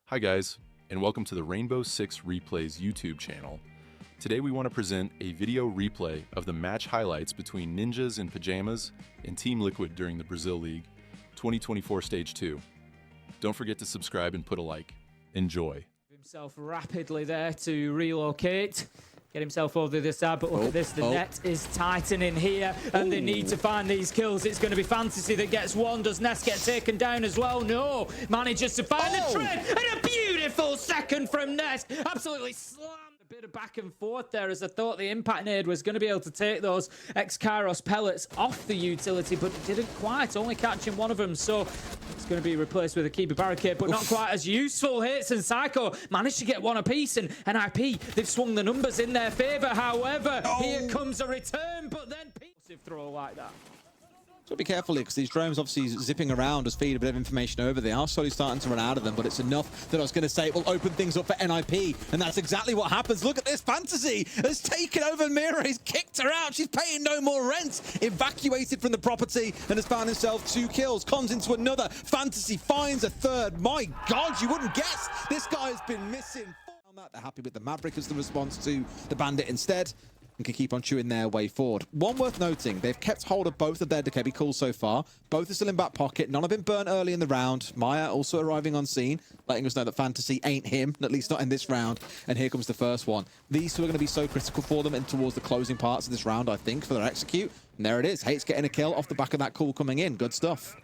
Hi guys, and welcome to the Rainbow Six Replays YouTube channel. Today we want to present a video replay of the match highlights between Ninjas and Pyjamas and Team Liquid during the Brazil League 2024 Stage 2. Don't forget to subscribe and put a like. Enjoy. Himself rapidly there to relocate. Get himself over the side, but look at this, the net is tightening here, and they need to find these kills. It's going to be Fantasy that gets one. Does Ness get taken down as well? No. Manages to find the trade, and a beautiful second from Ness. Absolutely slammed. A bit of back and forth there, as I thought the impact nade was going to be able to take those X-Kairos pellets off the utility, but it didn't quite, only catching one of them, so it's going to be replaced with a keeper barricade, but not quite as useful. Hits, and Psycho managed to get one apiece, and IP, they've swung the numbers in their favor. However, here comes a return, but then throw like that. So be careful here, because these drones obviously zipping around as feed a bit of information over. They are slowly starting to run out of them, but it's enough that I was going to say it will open things up for NIP, and that's exactly what happens. Look at this. Fantasy has taken over Mira. He's kicked her out. She's paying no more rent. Evacuated from the property and has found himself 2 kills. Cons into another. Fantasy finds a third. My God, you wouldn't guess. This guy has been missing. They're happy with the Maverick as the response to the Bandit instead, and can keep on chewing their way forward. One worth noting, they've kept hold of both of their Dekebi calls so far. Both are still in back pocket. None have been burnt early in the round. Maya also arriving on scene, letting us know that Fantasy ain't him, at least not in this round. And here comes the first one. These two are going to be so critical for them and towards the closing parts of this round, I think, for their execute. And there it is. Hate's getting a kill off the back of that call coming in. Good stuff.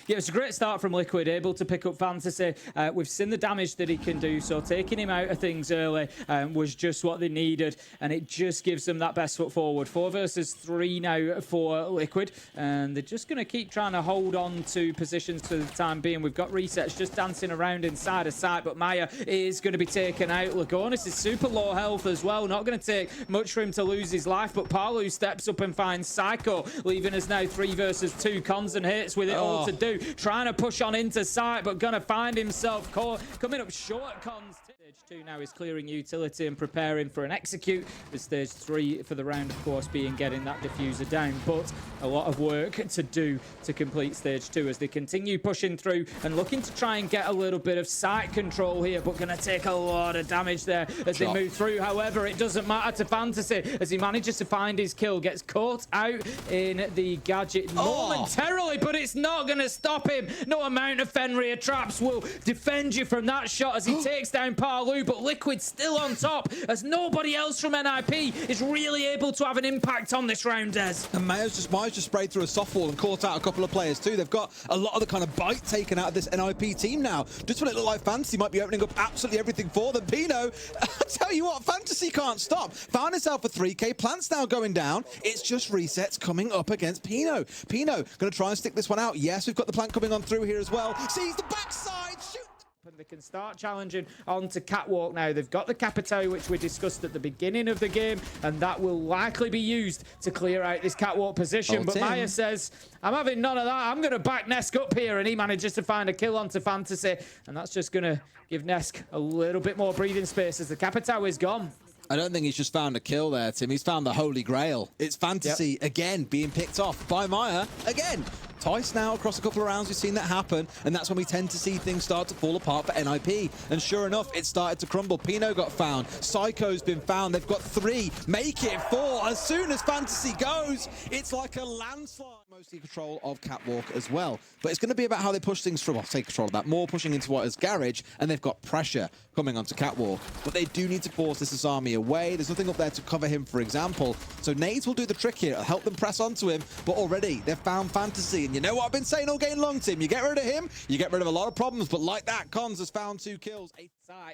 Yeah, it's a great start from Liquid, able to pick up Fantasy. We've seen the damage that he can do, so taking him out of things early was just what they needed, and it just gives them that best foot forward. 4 versus 3 now for Liquid, and they're just going to keep trying to hold on to positions for the time being. We've got resets just dancing around inside of sight, but Maya is going to be taken out. Lagonis is super low health as well, not going to take much for him to lose his life, but Palu steps up and finds Psycho, leaving us now 3 versus 2. Cons and Hits with it all to do. Trying to push on into sight, but gonna find himself caught, coming up short. Cons. Stage 2 now is clearing utility and preparing for an execute. With Stage 3 for the round, of course, being getting that diffuser down, but a lot of work to do to complete Stage 2 as they continue pushing through and looking to try and get a little bit of sight control here, but gonna take a lot of damage there as they move through. However, it doesn't matter to Fantasy as he manages to find his kill, gets caught out in the gadget momentarily, but it's not gonna stop him. No amount of Fenrir traps will defend you from that shot as he takes down Palu, but Liquid still on top as nobody else from NIP is really able to have an impact on this round, Des. And Maya's just sprayed through a softball and caught out a couple of players too. They've got a lot of the kind of bite taken out of this NIP team now. Just when it looked like Fantasy might be opening up absolutely everything for them. Pino, I'll tell you what, Fantasy can't stop. Found himself a 3K. Plant's now going down. It's just resets coming up against Pino. Pino going to try and stick this one out. Yes, we've got the Plant coming on through here as well. Sees the backside. Shoot. And they can start challenging onto Catwalk now. They've got the Capitao, which we discussed at the beginning of the game, and that will likely be used to clear out this Catwalk position. But Maya says, I'm having none of that. I'm going to back Nesk up here, and he manages to find a kill onto Fantasy, and that's just going to give Nesk a little bit more breathing space as the Capitao is gone. I don't think he's just found a kill there, Tim. He's found the Holy Grail. It's Fantasy again being picked off by Maya again. Twice now across a couple of rounds we've seen that happen, and that's when we tend to see things start to fall apart for NIP. And sure enough, it started to crumble. Pino got found. Psycho's been found. They've got 3. Make it 4. As soon as Fantasy goes, it's like a landslide. Mostly control of Catwalk as well. But it's going to be about how they push things through. I'll take control of that. More pushing into what is Garage, and they've got pressure coming onto Catwalk. But they do need to force this army away. There's nothing up there to cover him, for example. So nades will do the trick here. It'll help them press onto him. But already, they've found Fantasy. And you know what I've been saying all game long, Tim? You get rid of him, you get rid of a lot of problems. But like that, Cons has found 2 kills.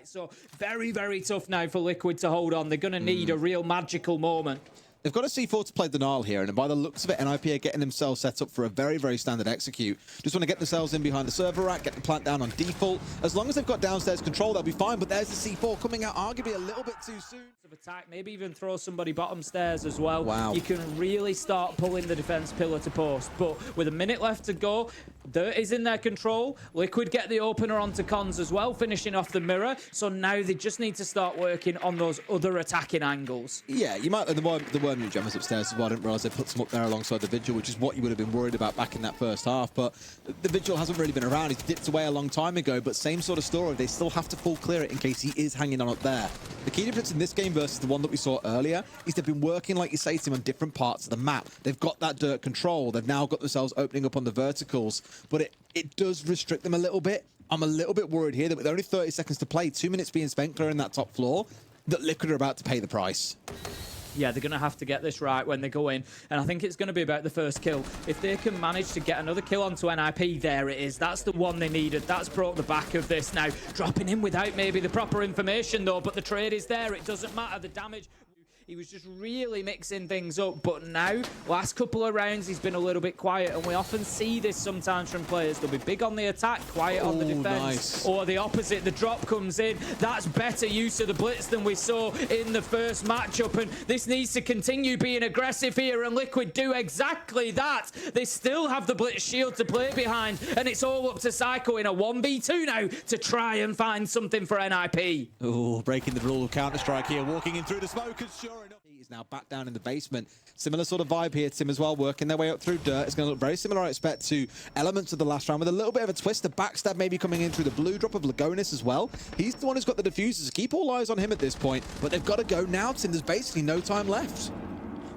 So very, very tough now for Liquid to hold on. They're going to need a real magical moment. They've got a C4 to play denial here, and by the looks of it, NIP are getting themselves set up for a very, very standard execute. Just want to get themselves in behind the server rack, get the plant down on default. As long as they've got downstairs control, they'll be fine, but there's the C4 coming out arguably a little bit too soon. Of attack, maybe even throw somebody bottom stairs as well. Wow. You can really start pulling the defense pillar to post, but with a minute left to go, Dirt is in their control. Liquid get the opener onto Cons as well, finishing off the mirror. So now they just need to start working on those other attacking angles. Yeah, you might. There were new Gemmas upstairs as well. I didn't realise they put some up there alongside the Vigil, which is what you would have been worried about back in that first half. But the Vigil hasn't really been around. He's dipped away a long time ago, but same sort of story. They still have to full clear it in case he is hanging on up there. The key difference in this game versus the one that we saw earlier is they've been working, like you say, Tim, on different parts of the map. They've got that dirt control. They've now got themselves opening up on the verticals, but it does restrict them a little bit. I'm a little bit worried here that with only 30 seconds to play, 2 minutes being spent clearing that top floor, that Liquid are about to pay the price. Yeah, they're going to have to get this right when they go in. And I think it's going to be about the first kill. If they can manage to get another kill onto NIP, there it is. That's the one they needed. That's broke the back of this now. Dropping in without maybe the proper information, though, but the trade is there. It doesn't matter. The damage... He was just really mixing things up, but now, last couple of rounds, he's been a little bit quiet, and we often see this sometimes from players. They'll be big on the attack, quiet on the defense, nice. or the opposite, the drop comes in. That's better use of the blitz than we saw in the first matchup, and this needs to continue being aggressive here, and Liquid do exactly that. They still have the blitz shield to play behind, and it's all up to Psycho in a 1v2 now to try and find something for NIP. Oh, breaking the rule of Counter-Strike here, walking in through the smoke, and sure enough, he's now back down in the basement. Similar sort of vibe here, Tim, as well, working their way up through dirt. It's going to look very similar, I expect, to elements of the last round, with a little bit of a twist. The backstab maybe coming in through the blue drop of Lagonis as well. He's the one who's got the diffusers. Keep all eyes on him at this point, but they've got to go now, Tim. There's basically no time left.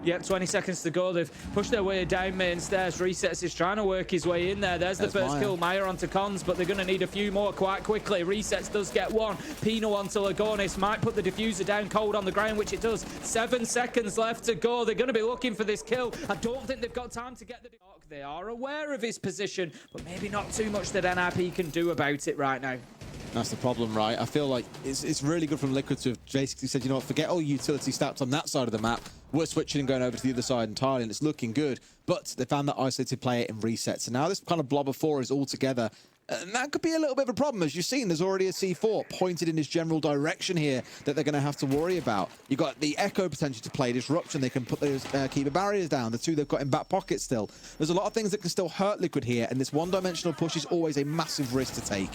Yep, 20 seconds to go. They've pushed their way down main stairs. Resets is trying to work his way in there. There's the first kill. Meyer onto Cons, but they're going to need a few more quite quickly. Resets does get one. Pino onto Lagonis. Might put the diffuser down cold on the ground, which it does. 7 seconds left to go. They're going to be looking for this kill. I don't think they've got time to get the... They are aware of his position, but maybe not too much that NIP can do about it right now. That's the problem, right? I feel like it's really good from Liquid to have basically said, you know what, forget all utility stats on that side of the map. We're switching and going over to the other side entirely, and it's looking good. But they found that isolated player in resets. So now this kind of blob of 4 is all together. And that could be a little bit of a problem. As you've seen, there's already a C4 pointed in his general direction here that they're going to have to worry about. You've got the Echo potential to play Disruption. They can put those keeper barriers down. The two they've got in back pocket still. There's a lot of things that can still hurt Liquid here, and this one-dimensional push is always a massive risk to take.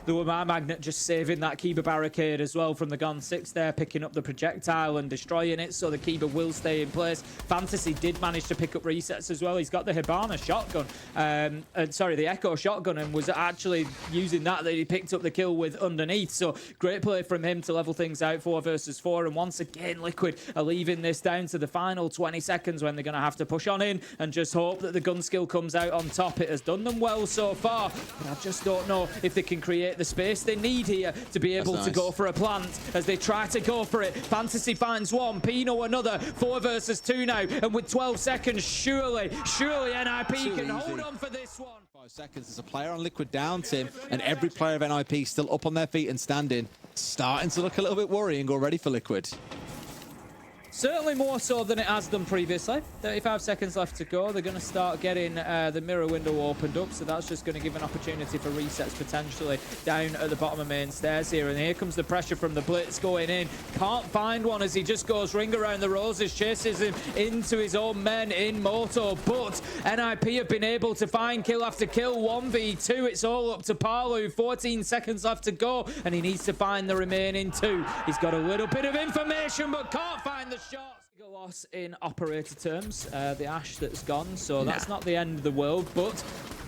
The Wamar Magnet just saving that Kiba barricade as well from the Gun 6 there, picking up the projectile and destroying it, so the Kiba will stay in place. Fantasy did manage to pick up resets as well. He's got the Hibana shotgun, the Echo shotgun, and was actually using that he picked up the kill with underneath. So great play from him to level things out 4 versus 4. And once again, Liquid are leaving this down to the final 20 seconds when they're going to have to push on in and just hope that the gun skill comes out on top. It has done them well so far, but I just don't know if they can create the space they need here to be able to go for a plant as they try to go for it. Fantasy finds one, Pino another. 4 versus 2 now, and with 12 seconds, surely NIP can hold on for this one. 5 seconds. There's a player on Liquid down, Tim, and every player of NIP still up on their feet and standing. Starting to look a little bit worrying already for Liquid. Certainly more so than it has done previously. 35 seconds left to go. They're going to start getting the mirror window opened up, so that's just going to give an opportunity for resets potentially down at the bottom of main stairs here. And here comes the pressure from the blitz going in. Can't find one as he just goes ring around the roses, chases him into his own men in Moto. But NIP have been able to find kill after kill. 1v2. It's all up to Palu. 14 seconds left to go, and he needs to find the remaining 2. He's got a little bit of information, but can't find the shot. A loss in operator terms, the Ash that's gone, so that's not the end of the world, but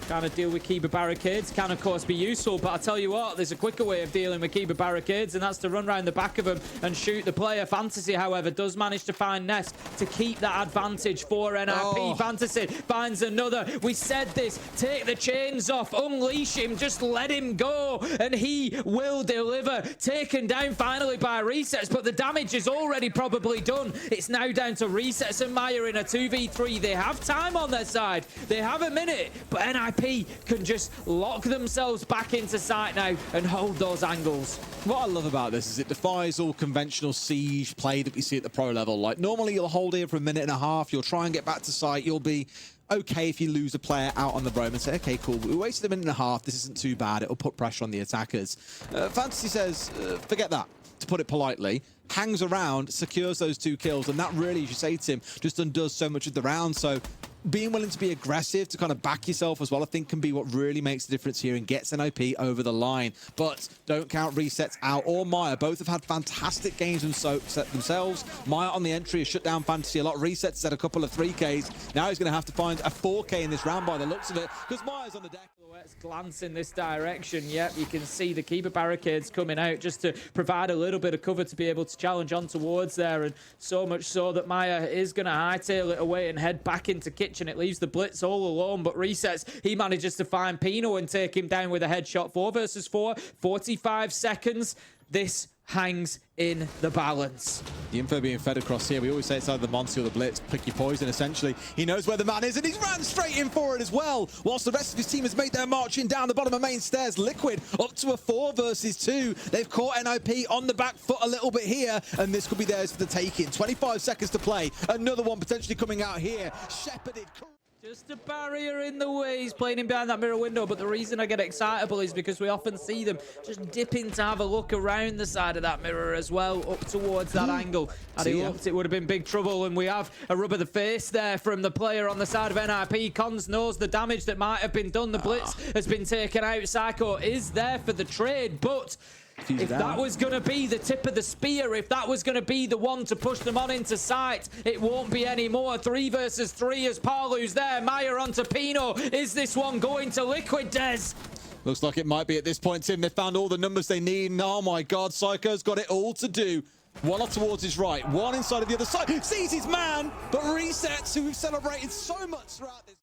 kind of deal with Kiba barricades can of course be useful, but I tell you what, there's a quicker way of dealing with Kiba barricades, and that's to run around the back of them and shoot the player. Fantasy, however, does manage to find Nest to keep that advantage for NIP. Fantasy finds another. We said this, take the chains off, unleash him, just let him go, and he will deliver. Taken down finally by Resets, but the damage is already probably done. It's now down to Resets and Meyer in a 2v3. They have time on their side. They have a minute, but NIP can just lock themselves back into sight now and hold those angles. What I love about this is it defies all conventional siege play that we see at the pro level. Like, normally you'll hold here for a minute and a half, you'll try and get back to sight, you'll be okay if you lose a player out on the roam and say, okay, cool, we wasted a minute and a half, this isn't too bad, it'll put pressure on the attackers. Fantasy says, forget that, to put it politely, hangs around, secures those 2 kills, and that really, as you say, Tim, just undoes so much of the round. So being willing to be aggressive, to kind of back yourself as well, I think can be what really makes the difference here and gets NIP over the line. But don't count Resets out or Maya. Both have had fantastic games themselves. Maya on the entry has shut down Fantasy a lot. Resets had a couple of 3Ks. Now he's going to have to find a 4K in this round by the looks of it, because Maya's on the deck. Let's glance in this direction. Yep, you can see the keeper barricades coming out just to provide a little bit of cover to be able to challenge on towards there, and so much so that Maya is going to hightail it away and head back into kitchen. It leaves the Blitz all alone, but Resets, he manages to find Pino and take him down with a headshot. 4 versus 4, 45 seconds. This hangs in the balance. The info being fed across here. We always say it's either the Monty or the Blitz. Pick your poison, essentially. He knows where the man is, and he's ran straight in for it as well. Whilst the rest of his team has made their march in down the bottom of main stairs. Liquid up to a 4 versus 2. They've caught NIP on the back foot a little bit here, and this could be theirs for the taking. 25 seconds to play. Another one potentially coming out here. Shepherded. Just a barrier in the way. He's playing him behind that mirror window, but the reason I get excitable is because we often see them just dipping to have a look around the side of that mirror as well, up towards that angle. Had he looked, it would have been big trouble, and we have a rub of the face there from the player on the side of NIP. Cons knows the damage that might have been done. The Blitz has been taken out. Psycho is there for the trade, but if that was going to be the tip of the spear, if that was going to be the one to push them on into sight, it won't be anymore. 3 versus 3 as Paulu's there. Maya onto Pino. Is this one going to Liquid, Des? Looks like it might be at this point, Tim. They found all the numbers they need, and oh my God, Psycho's got it all to do. One off towards his right, one inside of the other side. Sees his man, but Resets, who we've celebrated so much throughout this.